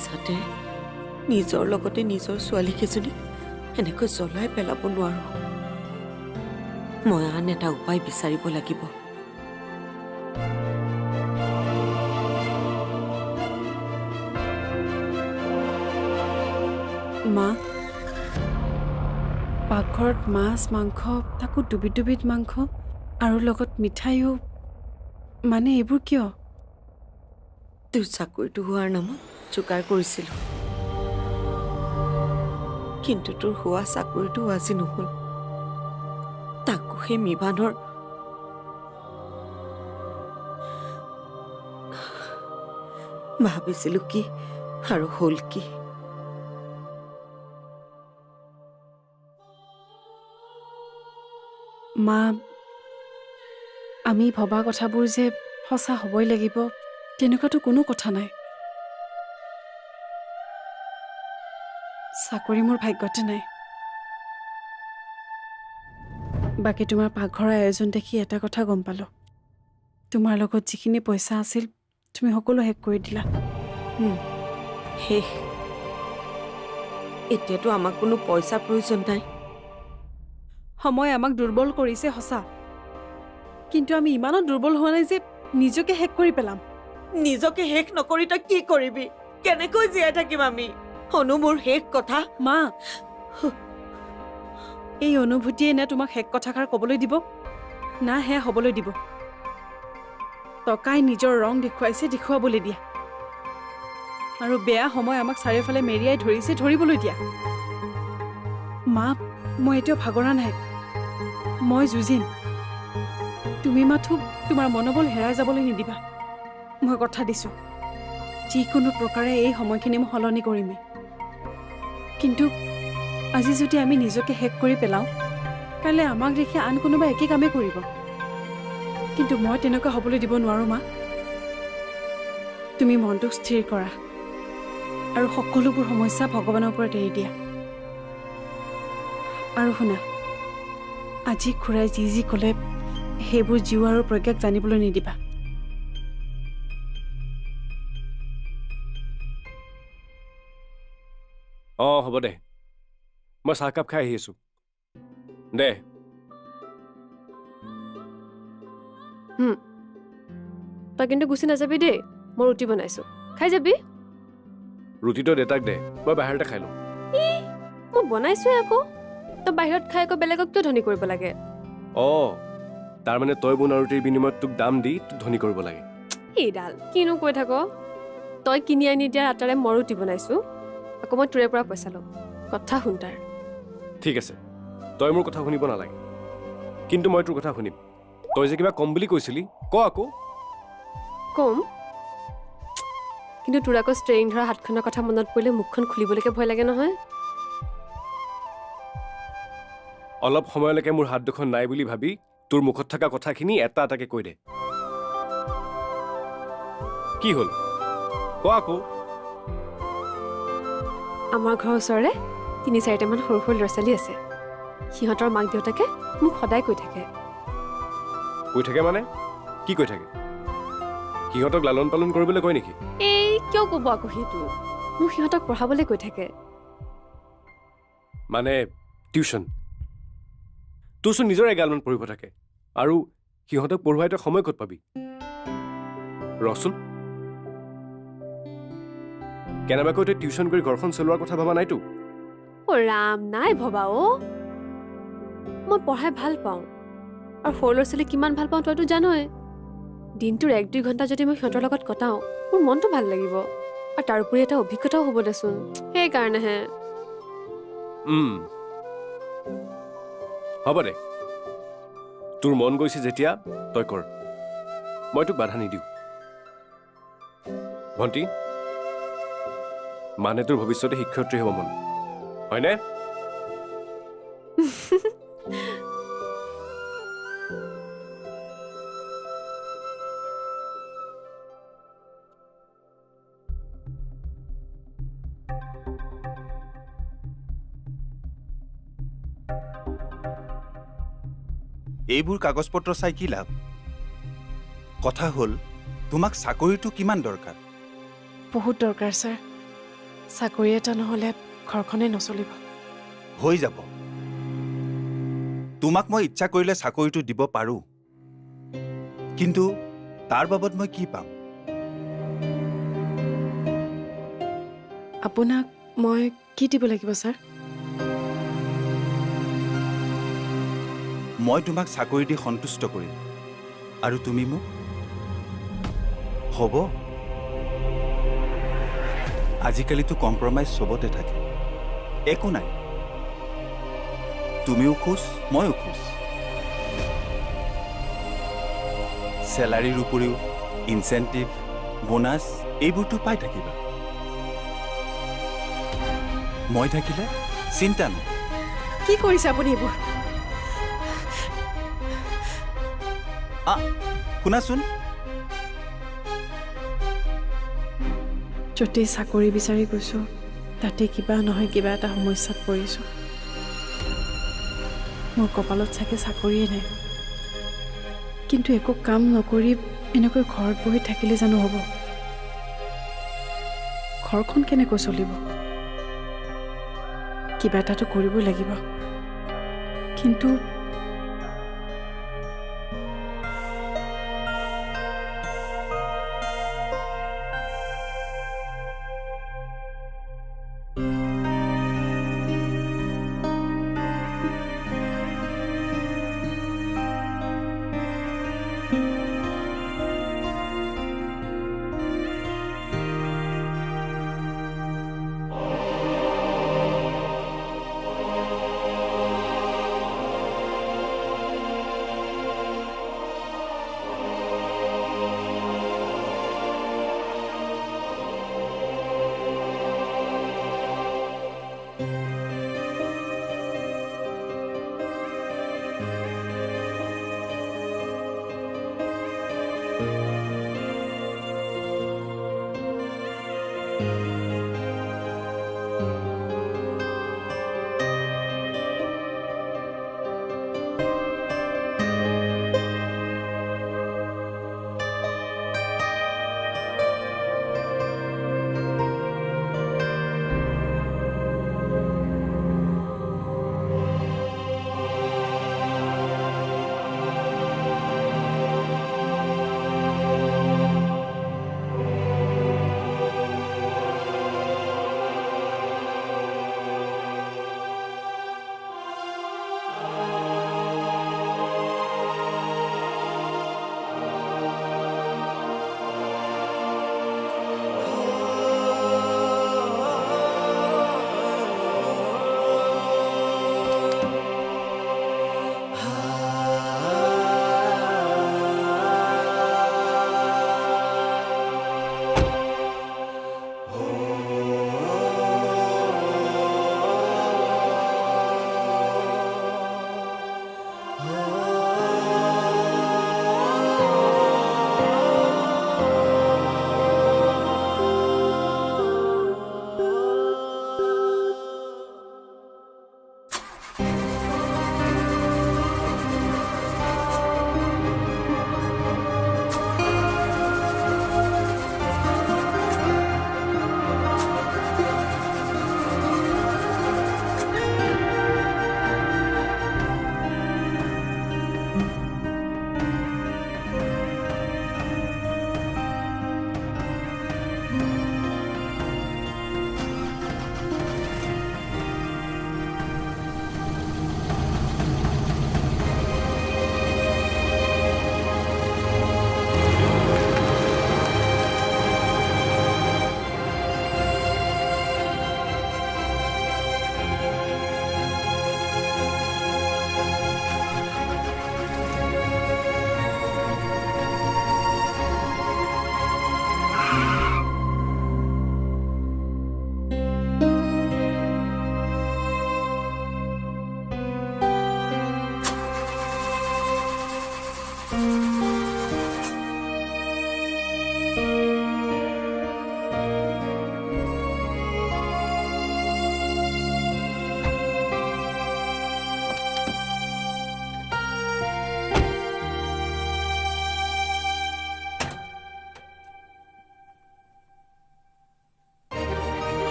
নিজ হাতেৰে নিজৰ লগতে নিজৰ ছোৱালীকেইজনীক এনেকৈ জ্বলাই পেলাব নোৱাৰো। মই আন এটা উপায় বিচাৰিব লাগিব। মা, পাকঘৰত মাছ মাংস, তাকো দুবিধ মাংস আৰু লগত মিঠাইও, মানে এইবোৰ কিয়? তোৰ চাকৰিটো হোৱাৰ নামত যোগাৰ কৰিছিলো, কিন্তু তোৰ হোৱা চাকৰিটো আজি নহল। তাকো সেই মিভানৰ ভাবিছিলো কি আৰু হল কি। মা, আমি ভবা কথাবোৰ যে সঁচা হ'বই লাগিব তেনেকুৱাতো কোনো কথা নাই। চাকৰি মোৰ ভাগ্যতে নাই। বাকী তোমাৰ পাকঘৰৰ আয়োজন দেখি এটা কথা গম পালোঁ, তোমাৰ লগত যিখিনি পইচা আছিল তুমি সকলো শেষ কৰি দিলা। শেষ? এতিয়াতো আমাক কোনো পইচাৰ প্ৰয়োজন নাই। সময় আমাক দুৰ্বল কৰিছে সঁচা, কিন্তু আমি ইমানো দুৰ্বল হোৱা নাই যে নিজকে শেষ কৰি পেলাম। নিজকে শেষ নকৰি তই কি কৰিবি? কেনেকৈ জীয়াই থাকিম আমি? অনু, মোৰ শেষ কথা। মা, এই অনুভূতিয়ে নে তোমাক শেষ কথাষাৰ ক'বলৈ দিব, না হে হ'বলৈ দিব? টকাই নিজৰ ৰং দেখুৱাবলৈ দিয়া, আৰু বেয়া সময় আমাক চাৰিওফালে মেৰিয়াই ধৰিছে ধৰিবলৈ দিয়া। মা, মই এতিয়াও ভাগৰা নাই, মই যুঁজিম। তুমি মাথো তোমাৰ মনোবল হেৰাই যাবলৈ নিদিবা। মই কথা দিছোঁ, যিকোনো প্ৰকাৰে এই সময়খিনি মই সলনি কৰিমেই। কিন্তু আজি যদি আমি নিজকে শেষ কৰি পেলাওঁ, কাইলৈ আমাক দেখি আন কোনোবা একে কামেই কৰিব। কিন্তু মই তেনেকুৱা হ'বলৈ দিব নোৱাৰোঁ। মা, তুমি মনটোক স্থিৰ কৰা আৰু সকলোবোৰ সমস্যা ভগৱানৰ ওপৰত এৰি দিয়া। আৰু শুনা, আজি খুৰাই যি ক'লে সেইবোৰ জীৱ আৰু প্ৰজ্ঞাক জানিবলৈ নিদিবা। হ'ব দে, মই চাহকাপ খাই আহি আছো দে। তই কিন্তু গুচি নাযাবি দেই, মই ৰুটি বনাইছো, খাই যাবি। ৰুটিটো দেউতাক দে, মই বাহিৰতে খাই লওঁ। মই বনাইছোৱে আকৌ, তই বাহিৰত খাই আকৌ বেলেগক কিয় ধনী কৰিব লাগে? তাৰমানে তই বনোৱা ৰুটিৰ বিনিময়ত তোক দাম দি তোক ধনী কৰিব লাগে। এইডাল কিনো কৈ থাক? তই কিনি আনি দিয়াৰ আটাৰে মই ৰুটি বনাইছো, আকৌ মই তোৰে পৰা পইচা লওঁ। কথা শুন তাৰ। ঠিক আছে, তই মোৰ কথা শুনিব নালাগে, কিন্তু মই তোৰ কথা শুনিম। তই যে কিবা কম বুলি কৈছিলি, ক আকৌ। কম, কিন্তু তোৰ আকৌ ষ্ট্ৰেইন ধৰা হাতখনৰ কথা মনত পৰিলে মুখখন খুলিবলৈকে ভয় লাগে নহয়। অলপ সময়লৈকে মোৰ হাত দুখন নাই বুলি ভাবি তোৰ মুখত থকা কথাখিনি এটা এটাকে কৈ দে। কি হ'ল, ক আকৌ। আমাৰ ঘৰৰ ওচৰৰে ৩-৪টামান সৰু সৰু ল'ৰা ছোৱালী আছে। সিহঁতৰ মাক দেউতাকে মোক সদায় কৈ থাকে। কৈ থাকে মানে কি কৈ থাকে? সিহঁতক লালন পালন কৰিবলৈ কয় নেকি? এই কিয় ক'ব আকৌ সেইটো? মোক সিহঁতক পঢ়াবলৈ কৈ থাকে। মানে টিউশ্যন? তোৰচোন নিজৰ এগালমান পঢ়িব থাকে, আৰু সিহঁতক পঢ়ুৱাই তই সময় ক'ত পাবি? ৰচোন, কেনেবাকৈ তই টিউশ্যন কৰি ঘৰখন চলোৱাৰ কথা ভবা নাইতো? ৰাম, নাই ভবা মই পঢ়াই ভাল পাওঁ, আৰু সৰু ল'ৰা ছোৱালী কিমান ভাল পাওঁ তইতো জানই। দিনটোৰ 1-2 ঘণ্টা যদি মই সিহঁতৰ লগত কটাওঁ, মোৰ মনটো ভাল লাগিব, আৰু তাৰ উপৰি এটা অভিজ্ঞতাও হ'ব দেচোন। সেইকাৰণেহে। হ'ব দে, তোৰ মন গৈছে যেতিয়া তই কৰ, মই তোক বাধা নিদিওঁ। ভণ্টি, মানে তোৰ ভৱিষ্যতে শিক্ষয়িত্ৰী হ'ব মন, হয়নে? এইবোৰ কাগজ পত্ৰ চাই কি লাভ? কথা হ'ল, তোমাক চাকৰিটো কিমান দৰকাৰ? বহুত দৰকাৰ ছাৰ। চাকৰি এটা নহ'লে ঘৰখনে নচলিব। হৈ যাব। তোমাক মই ইচ্ছা কৰিলে চাকৰিটো দিব পাৰোঁ, কিন্তু তাৰ বাবদ মই কি পাম? আপোনাক মই কি দিব লাগিব ছাৰ? মই তোমাক চাকৰি দি সন্তুষ্ট কৰিম, আৰু তুমি মোক? হ'ব, আজিকালিতো কম্প্ৰমাইজ চবতে থাকে। একো নাই, তুমিও খুচ, ময়ো খুচ। চেলাৰীৰ উপৰিও ইনচেণ্টিভ, বোনাছ এইবোৰতো পাই থাকিবা। মই থাকিলে চিন্তা নাই। কি কৰিছে আপুনি এইবোৰ? শুনাচোন, য'তেই চাকৰি বিচাৰি গৈছোঁ তাতে কিবা নহয় কিবা এটা সমস্যাত পৰিছোঁ। মোৰ কপালত চাগে চাকৰিয়ে নাই, কিন্তু একো কাম নকৰি এনেকৈ ঘৰত বহি থাকিলে জানো হ'ব? ঘৰখন কেনেকৈ চলিব? কিবা এটাতো কৰিবই লাগিব, কিন্তু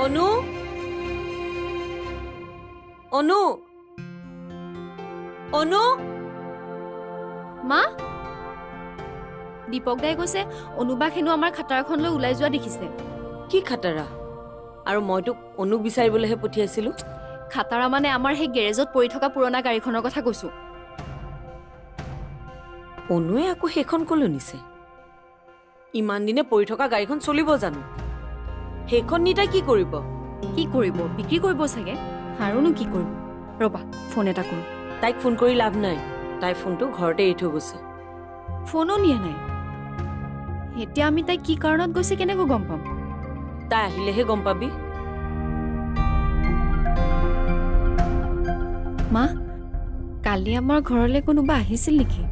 অনু অনু অনু মা দীপক দাই কৈছে অনুবাক হেনো আমাৰ খাটাৰখন লৈ ওলাই যোৱা দেখিছে কি খাটাৰা আৰু মই তোক অনুক বিচাৰিবলৈহে পঠিয়াইছিলো খাটাৰা মানে আমাৰ সেই গেৰেজত পৰি থকা পুৰণা গাড়ীখনৰ কথা কৈছো অনুৱে আকৌ সেইখন কলৈ নিছে ইমান দিনে পৰি থকা গাড়ীখন চলিব জানো সেইখন নি তাই কি কৰিব কি কৰিব বিক্ৰী কৰিব চাগে আৰুনো কি কৰিব ৰবা ফোন এটা কৰো তাইক ফোন কৰি লাভ নাই তাই ফোনটো ঘৰতে এৰি থৈ গৈছে ফোনো নিয়া নাই এতিয়া আমি তাই কি কাৰণত গৈছে কেনেকৈ গম পাম তাই আহিলেহে গম পাবি মা কালি আমাৰ ঘৰলৈ কোনোবা আহিছিল নেকি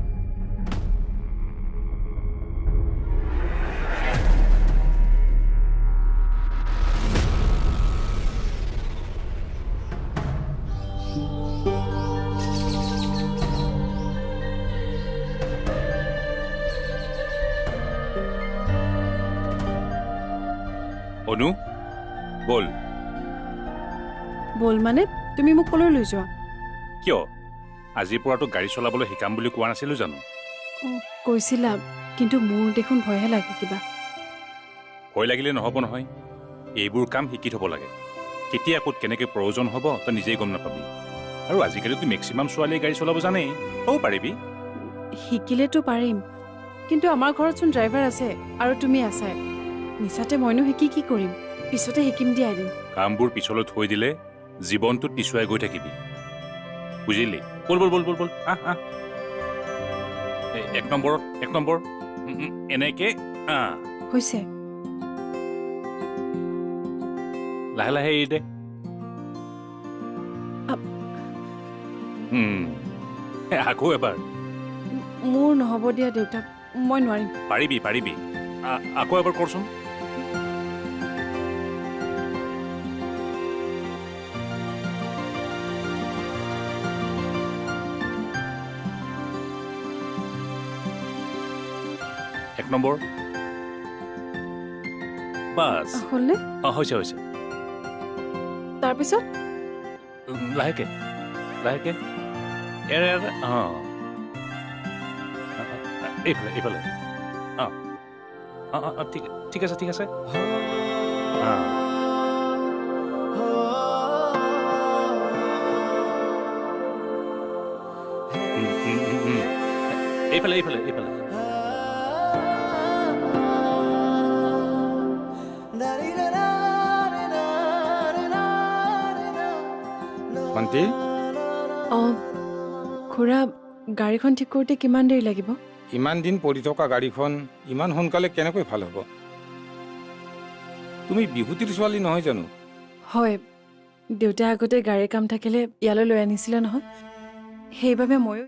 অনু বল বল মানে তুমি মোক কলৈ লৈ যোৱা কিয় আজিৰ পৰাতো গাড়ী চলাবলৈ শিকাম বুলি কোৱা নাছিলো জানো কৈছিলা কিন্তু মোৰ দেখোন ভয়হে লাগে কিবা ভয় লাগিলে নহ'ব নহয় এইবোৰ কাম শিকি থ'ব লাগে কেতিয়া ক'ত কেনেকৈ প্ৰয়োজন হ'ব তই নিজেই গম নাপাবি আৰু আজিকালিতো মেক্সিমাম ছোৱালীয়ে গাড়ী চলাব জানেই তইও পাৰিবি শিকিলেতো পাৰিম কিন্তু আমাৰ ঘৰতচোন ড্ৰাইভাৰ আছে আৰু তুমি আছাই মিছাতে মইনো শিকি কি কৰিম পিছতে শিকিম দিয়া এদিন কামবোৰ পিছলৈ থৈ দিলে জীৱনটোত পিছুৱাই গৈ থাকিবি বুজিলি বল বল বল বল বল আহ আহ এক নম্বৰ এনেকে হৈছে লাহে লাহে এৰি দে আকৌ এবাৰ মোৰ নহ'ব দিয়া দেউতাক মই নোৱাৰিম পাৰিবি পাৰিবি আকৌ এবাৰ কৰচোন এক নম্বৰ বাছ হ'লনে হৈছে হৈছে তাৰপিছত লাহেকে লাহেকে এৰে এৰে এইফালে এইফালে ঠিক ঠিক আছে ঠিক আছে এইফালে এইফালে এইফালে ভণ্টি অঁ খুৰা গাড়ীখন ঠিক কৰোঁতে কিমান দেৰি লাগিব ইমান দিন পৰি থকা গাড়ীখন ইমান সোনকালে কেনেকৈ ভাল হ'ব তুমি বিভূতিৰ ছোৱালী নহয় জানো হয় দেউতাই আগতে গাড়ীৰ কাম থাকিলে ইয়ালৈ লৈ আনিছিলে নহয় সেইবাবে ময়ো